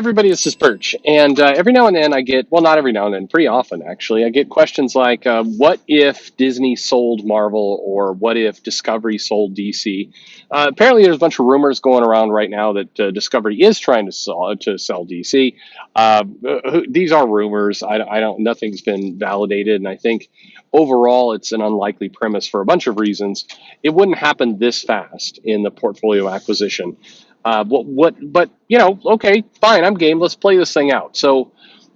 Everybody, this is Perch, and every now and then I get, well, not every now and then, pretty often actually, I get questions like, what if Disney sold Marvel, or what if Discovery sold DC? Apparently, there's a bunch of rumors going around right now that Discovery is trying to sell DC. These are rumors. I don't. Nothing's been validated, and I think overall it's an unlikely premise for a bunch of reasons. It wouldn't happen this fast in the portfolio acquisition. But okay, fine, I'm game. Let's play this thing out. So,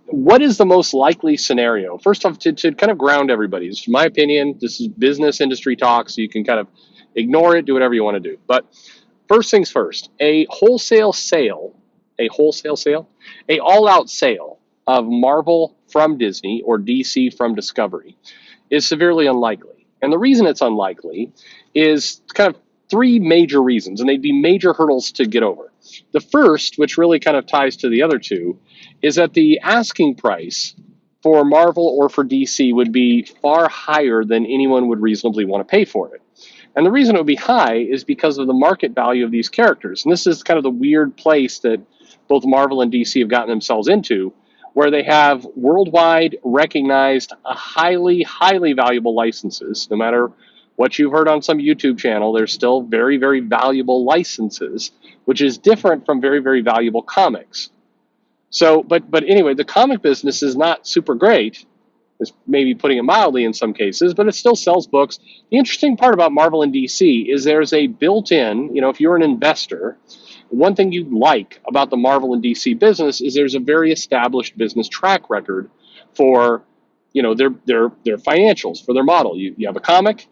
what is the most likely scenario? First off, to kind of ground everybody, this is my opinion. This is business industry talk, so you can kind of ignore it, do whatever you want to do. But first things first, a all out sale of Marvel from Disney or DC from Discovery is severely unlikely. And the reason it's unlikely is kind of three major reasons, and they'd be major hurdles to get over. The first, which really kind of ties to the other two, is that the asking price for Marvel or for DC would be far higher than anyone would reasonably want to pay for it. And the reason it would be high is because of the market value of these characters. And this is kind of the weird place that both Marvel and DC have gotten themselves into, where they have worldwide recognized highly, highly valuable licenses. No matter what you've heard on some YouTube channel, they're still very, very valuable licenses, which is different from very, very valuable comics. So, but anyway, the comic business is not super great. It's maybe putting it mildly in some cases, but it still sells books. The interesting part about Marvel and DC is there's a built-in, if you're an investor, one thing you like about the Marvel and DC business is there's a very established business track record for, their financials, for their model. You have a comic,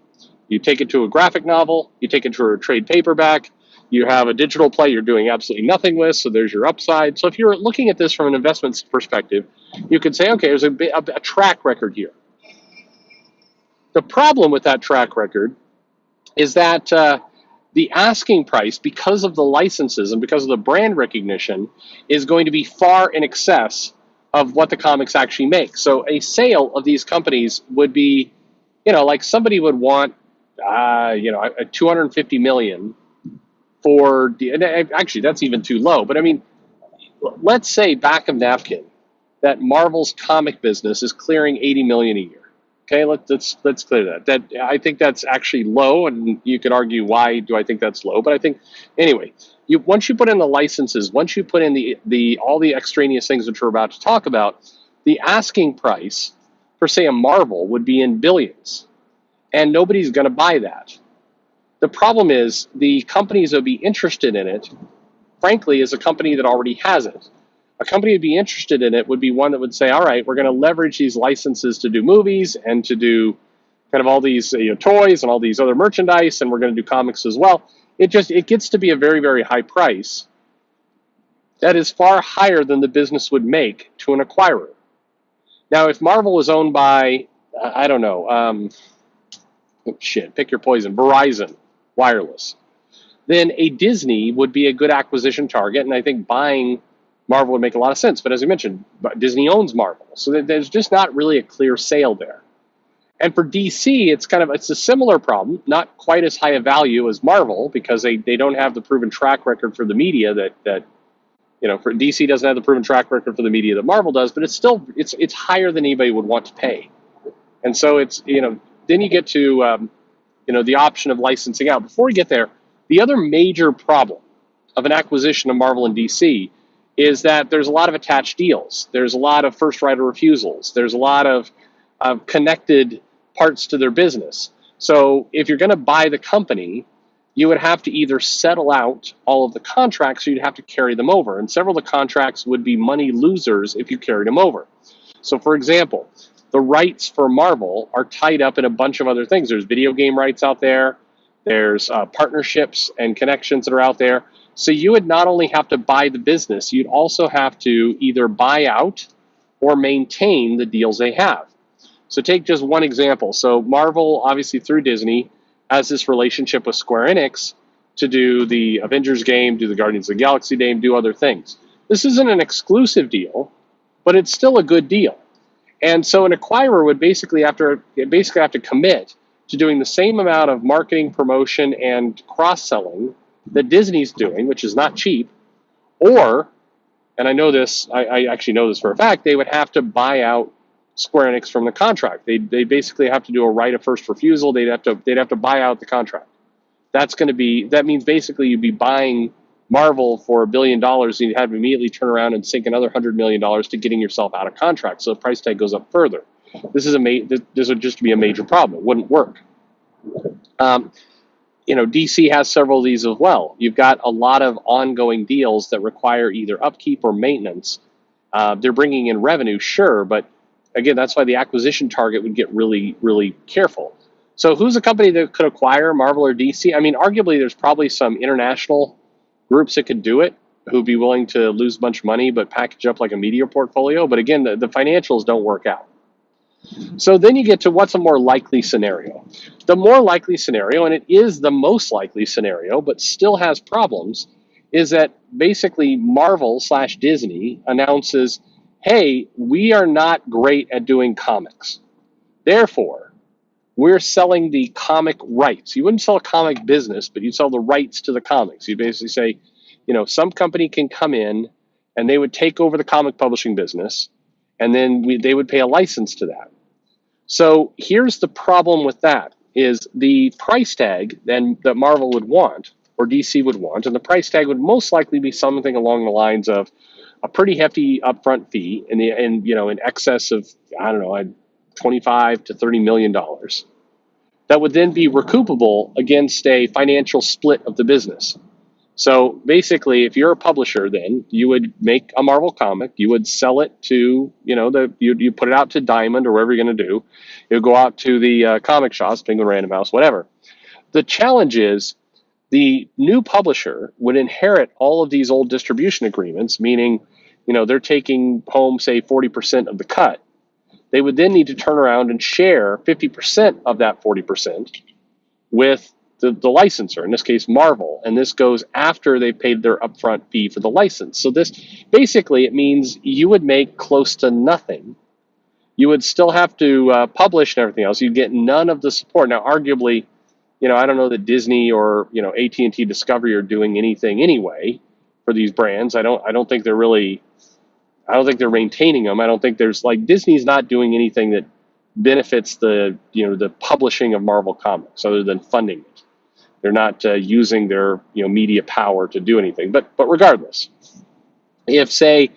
you take it to a graphic novel, you take it to a trade paperback, you have a digital play you're doing absolutely nothing with, so there's your upside. So if you're looking at this from an investment perspective, you could say, okay, there's a track record here. The problem with that track record is that the asking price, because of the licenses and because of the brand recognition, is going to be far in excess of what the comics actually make. So a sale of these companies would be, like somebody would want, a 250 million for, and actually that's even too low. But I mean, let's say back of napkin that Marvel's comic business is clearing 80 million a year. Okay, let's clear that. That I think that's actually low, and you could argue why do I think that's low. But I think anyway, once you put in the licenses, once you put in the all the extraneous things which we're about to talk about, the asking price for say a Marvel would be in billions, and nobody's going to buy that. The problem is the companies that would be interested in it, frankly, is a company that already has it. A company that would be interested in it would be one that would say, all right, we're going to leverage these licenses to do movies and to do kind of all these toys and all these other merchandise, and we're going to do comics as well. It gets to be a very, very high price that is far higher than the business would make to an acquirer. Now, if Marvel was owned by, I don't know, pick your poison, Verizon Wireless, then a Disney would be a good acquisition target, and I think buying Marvel would make a lot of sense. But as I mentioned, Disney owns Marvel, so there's just not really a clear sale there. And for DC, it's a similar problem, not quite as high a value as Marvel, because they don't have the proven track record for the media that for DC doesn't have the proven track record for the media that Marvel does, but it's higher than anybody would want to pay. And so then you get to the option of licensing out. Before we get there, the other major problem of an acquisition of Marvel and DC is that there's a lot of attached deals. There's a lot of first right of refusals. There's a lot of connected parts to their business. So if you're going to buy the company, you would have to either settle out all of the contracts, or you'd have to carry them over. And several of the contracts would be money losers if you carried them over. So for example, the rights for Marvel are tied up in a bunch of other things. There's video game rights out there. There's partnerships and connections that are out there. So you would not only have to buy the business, you'd also have to either buy out or maintain the deals they have. So take just one example. So Marvel, obviously through Disney, has this relationship with Square Enix to do the Avengers game, do the Guardians of the Galaxy game, do other things. This isn't an exclusive deal, but it's still a good deal. And so an acquirer would basically have to commit to doing the same amount of marketing, promotion, and cross-selling that Disney's doing, which is not cheap, or and I know this, I actually know this for a fact, they would have to buy out Square Enix from the contract. They basically have to do a right of first refusal. They'd have to buy out the contract. That means basically you'd be buying Marvel for $1 billion, and you'd have to immediately turn around and sink another $100 million to getting yourself out of contract. So the price tag goes up further. This would just be a major problem. It wouldn't work. Um, DC has several of these as well. You've got a lot of ongoing deals that require either upkeep or maintenance. They're bringing in revenue, sure, but again, that's why the acquisition target would get really, really careful. So, who's a company that could acquire Marvel or DC? I mean, arguably, there's probably some international groups that could do it who'd be willing to lose a bunch of money but package up like a media portfolio. But again, the financials don't work out. So then you get to what's a more likely scenario. The more likely scenario, and it is the most likely scenario, but still has problems, is that basically Marvel/Disney announces, hey, we are not great at doing comics. Therefore, we're selling the comic rights. You wouldn't sell a comic business, but you'd sell the rights to the comics. You'd basically say, some company can come in and they would take over the comic publishing business, and then they would pay a license to that. So here's the problem with that is the price tag then that Marvel would want or DC would want, and the price tag would most likely be something along the lines of a pretty hefty upfront fee in excess of, I don't know, 25 to $30 million that would then be recoupable against a financial split of the business. So basically, if you're a publisher, then you would make a Marvel comic, you would sell it to, you put it out to Diamond or wherever you're going to do. It would go out to the comic shops, Penguin, Random House, whatever. The challenge is the new publisher would inherit all of these old distribution agreements, meaning, they're taking home, say, 40% of the cut. They would then need to turn around and share 50% of that 40% with the licensor, in this case Marvel, and this goes after they paid their upfront fee for the license. So this basically, it means you would make close to nothing. You would still have to publish and everything else. You'd get none of the support. Now, arguably, I don't know that Disney or AT&T Discovery are doing anything anyway for these brands. I don't think they're maintaining them. I don't think Disney's not doing anything that benefits the publishing of Marvel comics other than funding it. They're not using their media power to do anything. But regardless, let's say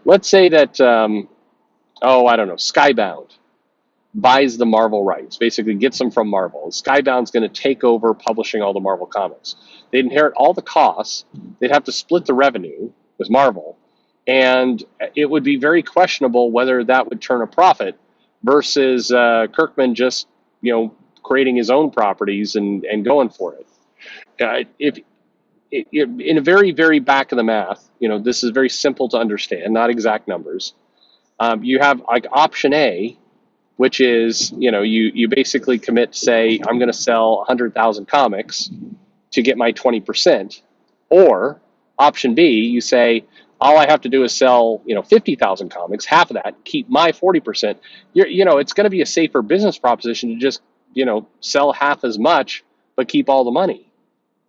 that I don't know, Skybound buys the Marvel rights, basically gets them from Marvel. Skybound's going to take over publishing all the Marvel comics. They'd inherit all the costs. They'd have to split the revenue with Marvel, and it would be very questionable whether that would turn a profit versus Kirkman just creating his own properties and going for it. If in a very, very back of the math, this is very simple to understand, not exact numbers. You have like option A, which is, you basically commit to say, I'm going to sell 100,000 comics to get my 20%. Or option B, you say, all I have to do is sell, 50,000 comics, half of that, keep my 40%. It's going to be a safer business proposition to just, sell half as much, but keep all the money.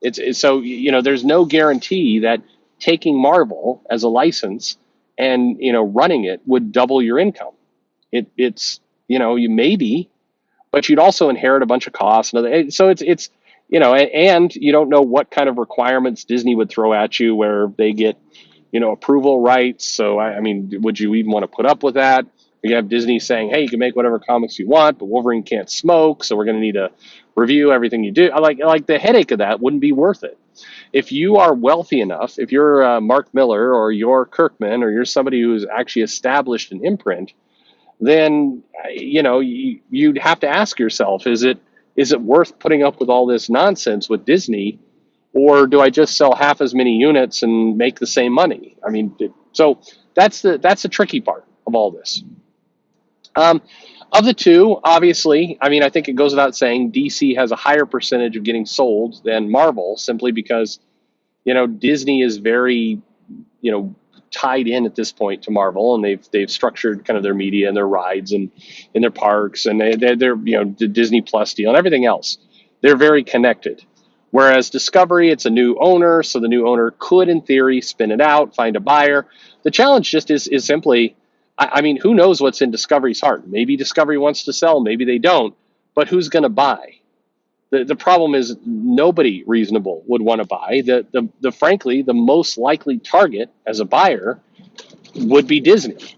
It's so, there's no guarantee that taking Marvel as a license and, running it would double your income. It's, you maybe, but you'd also inherit a bunch of costs. So it's, and you don't know what kind of requirements Disney would throw at you where they get, approval rights. So, I mean, would you even want to put up with that? You have Disney saying, hey, you can make whatever comics you want, but Wolverine can't smoke, so we're going to need to review everything you do. Like the headache of that wouldn't be worth it. If you are wealthy enough, if you're Mark Miller or you're Kirkman or you're somebody who's actually established an imprint, then you'd have to ask yourself, is it worth putting up with all this nonsense with Disney, or do I just sell half as many units and make the same money? I mean, so that's the tricky part of all this. Of the two, obviously, I mean, I think it goes without saying DC has a higher percentage of getting sold than Marvel, simply because, Disney is very, tied in at this point to Marvel, and they've structured kind of their media and their rides and in their parks, and they're the Disney Plus deal and everything else. They're very connected. Whereas Discovery, it's a new owner, so the new owner could, in theory, spin it out, find a buyer. The challenge just is simply, I mean, who knows what's in Discovery's heart? Maybe Discovery wants to sell, maybe they don't, but who's going to buy? The problem is nobody reasonable would want to buy. The frankly, the most likely target as a buyer would be Disney.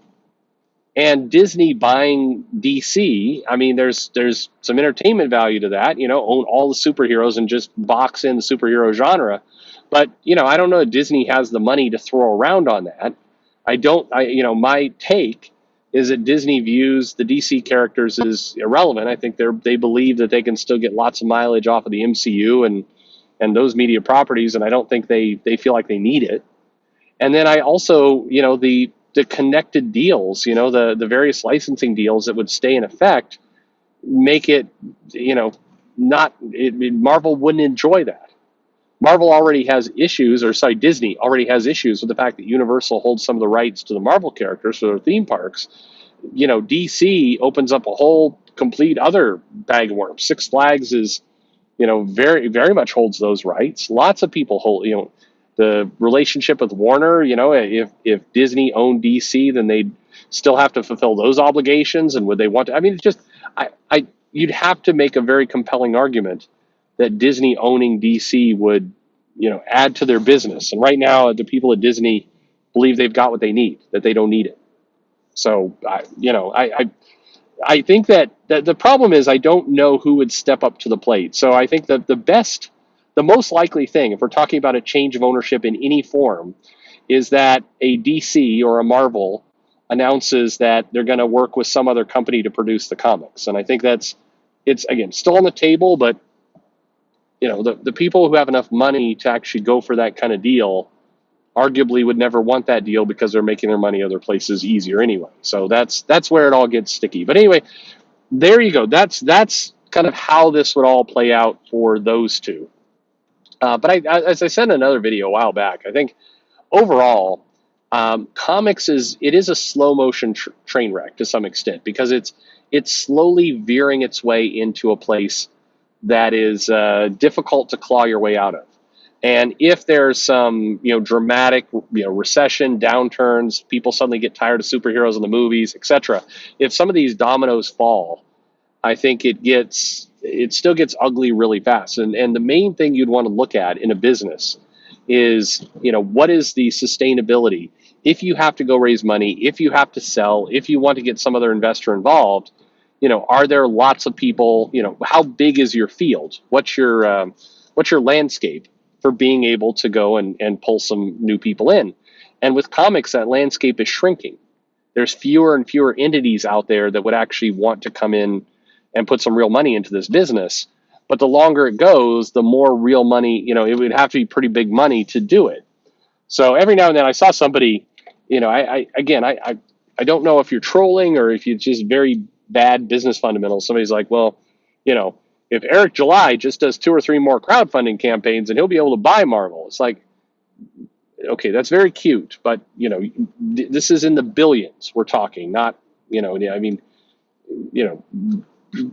And Disney buying DC, I mean, there's some entertainment value to that, own all the superheroes and just box in the superhero genre. But, I don't know if Disney has the money to throw around on that. My take is that Disney views the DC characters as irrelevant. I think they believe that they can still get lots of mileage off of the MCU and those media properties, and I don't think they feel like they need it. And then I also, the connected deals, the various licensing deals that would stay in effect, make it, Marvel wouldn't enjoy that. Marvel already has issues, Disney already has issues with the fact that Universal holds some of the rights to the Marvel characters for their theme parks. DC opens up a whole complete other bag of worms. Six Flags is, very, very much holds those rights. Lots of people hold, the relationship with Warner, if Disney owned DC, then they'd still have to fulfill those obligations. And would they want to? I mean, it's just, you'd have to make a very compelling argument that Disney owning DC would, add to their business. And right now, the people at Disney believe they've got what they need, that they don't need it. So, I think that the problem is I don't know who would step up to the plate. So I think that the most likely thing, if we're talking about a change of ownership in any form, is that a DC or a Marvel announces that they're going to work with some other company to produce the comics. And I think it's again still on the table, but the people who have enough money to actually go for that kind of deal arguably would never want that deal because they're making their money other places easier anyway. So that's where it all gets sticky. But anyway, there you go. That's kind of how this would all play out for those two. But as I said in another video a while back, I think overall, comics is a slow motion train wreck to some extent because it's slowly veering its way into a place that is difficult to claw your way out of. And if there's some dramatic recession, downturns, people suddenly get tired of superheroes in the movies, etc. If some of these dominoes fall, I think it still gets ugly really fast. And the main thing you'd want to look at in a business is, what is the sustainability? If you have to go raise money, if you have to sell, if you want to get some other investor involved, are there lots of people, how big is your field? What's your landscape for being able to go and pull some new people in? And with comics, that landscape is shrinking. There's fewer and fewer entities out there that would actually want to come in and put some real money into this business. But the longer it goes, the more real money, it would have to be pretty big money to do it. So every now and then I saw somebody, I don't know if you're trolling or if it's just very bad business fundamentals. Somebody's like, well, if Eric July just does 2 or 3 more crowdfunding campaigns and he'll be able to buy Marvel. It's like, okay, that's very cute, but this is in the billions we're talking, not,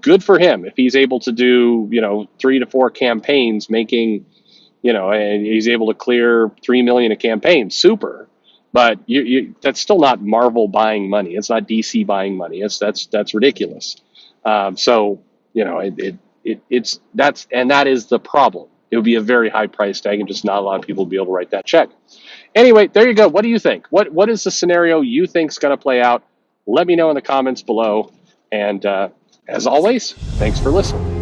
good for him if he's able to do 3 to 4 campaigns making and he's able to clear $3 million a campaign. Super, but that's still not Marvel buying money. It's not DC buying money. That's ridiculous. So that is the problem. It would be a very high price tag, and just not a lot of people would be able to write that check. Anyway, there you go. What do you think? What is the scenario you think is going to play out? Let me know in the comments below. And as always, thanks for listening.